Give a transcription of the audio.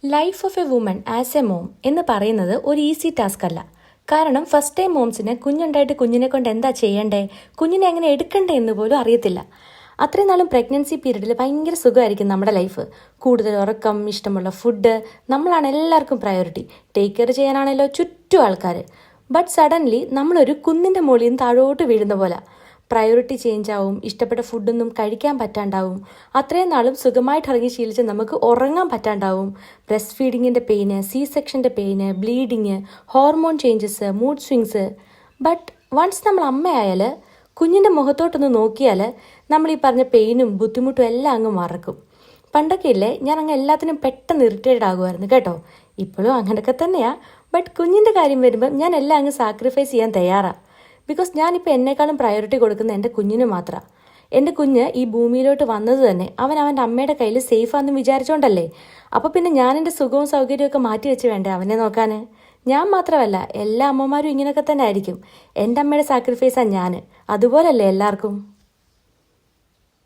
Life of A woman as A mom എന്ന് പറയുന്നത് ഒരു ഈസി ടാസ്ക് അല്ല. കാരണം ഫസ്റ്റ് ടൈം മോംസിന് കുഞ്ഞുണ്ടായിട്ട് കുഞ്ഞിനെ കൊണ്ട് എന്താ ചെയ്യണ്ടേ, കുഞ്ഞിനെ എങ്ങനെ എടുക്കണ്ടേ എന്ന് പോലും അറിയത്തില്ല. അത്രയും നാളും പ്രഗ്നൻസി പീരീഡിൽ ഭയങ്കര സുഖമായിരിക്കും നമ്മുടെ ലൈഫ്. കൂടുതൽ ഉറക്കം, ഇഷ്ടമുള്ള ഫുഡ്, നമ്മളാണ് എല്ലാവർക്കും പ്രയോറിറ്റി. ടേക്ക് കെയർ ചെയ്യാനാണല്ലോ ചുറ്റും ആൾക്കാർ. ബട്ട് സഡൻലി നമ്മളൊരു കുന്നിൻ്റെ മുകളിൽ നിന്ന് താഴോട്ട് വീഴുന്ന പോലെ പ്രയോറിറ്റി ചേഞ്ച് ആവും, ഇഷ്ടപ്പെട്ട ഫുഡൊന്നും കഴിക്കാൻ പറ്റാണ്ടാവും, അത്രയും നാളും സുഖമായിട്ട് ഇറങ്ങി ശീലിച്ച് നമുക്ക് ഉറങ്ങാൻ പറ്റാണ്ടാവും. ബ്രസ്റ്റ് ഫീഡിങ്ങിൻ്റെ പെയിന്, സി സെക്ഷൻ്റെ pain, bleeding, hormone changes, mood swings. But once നമ്മൾ അമ്മയായാൽ കുഞ്ഞിൻ്റെ മുഖത്തോട്ടൊന്ന് നോക്കിയാൽ നമ്മൾ ഈ പറഞ്ഞ പെയിനും ബുദ്ധിമുട്ടും എല്ലാം അങ്ങ് മറക്കും. പണ്ടൊക്കെ ഇല്ലേ, ഞാൻ അങ്ങ് എല്ലാത്തിനും പെട്ടെന്ന് ഇറിറ്റേറ്റഡ് ആകുമായിരുന്നു കേട്ടോ. ഇപ്പോഴും അങ്ങനെയൊക്കെ തന്നെയാണ്. ബട്ട് കുഞ്ഞിൻ്റെ കാര്യം വരുമ്പം ഞാൻ എല്ലാം അങ്ങ് സാക്രിഫൈസ് ചെയ്യാൻ തയ്യാറാണ്. ബിക്കോസ് ഞാനിപ്പോൾ എന്നെക്കാളും പ്രയോറിറ്റി കൊടുക്കുന്ന എൻ്റെ കുഞ്ഞിന് മാത്രമാണ്. എൻ്റെ കുഞ്ഞ് ഈ ഭൂമിയിലോട്ട് വന്നത് തന്നെ അവൻ്റെ അമ്മയുടെ കയ്യിൽ സേഫാണെന്ന് വിചാരിച്ചോണ്ടല്ലേ. അപ്പോൾ പിന്നെ ഞാൻ എൻ്റെ സുഖവും സൗകര്യമൊക്കെ മാറ്റി വെച്ച് വേണ്ടേ അവനെ നോക്കാൻ. ഞാൻ മാത്രമല്ല, എല്ലാ അമ്മമാരും ഇങ്ങനെയൊക്കെ തന്നെ ആയിരിക്കും. എൻ്റെ അമ്മയുടെ സാക്രിഫൈസാണ് ഞാൻ. അതുപോലല്ലേ എല്ലാവർക്കും.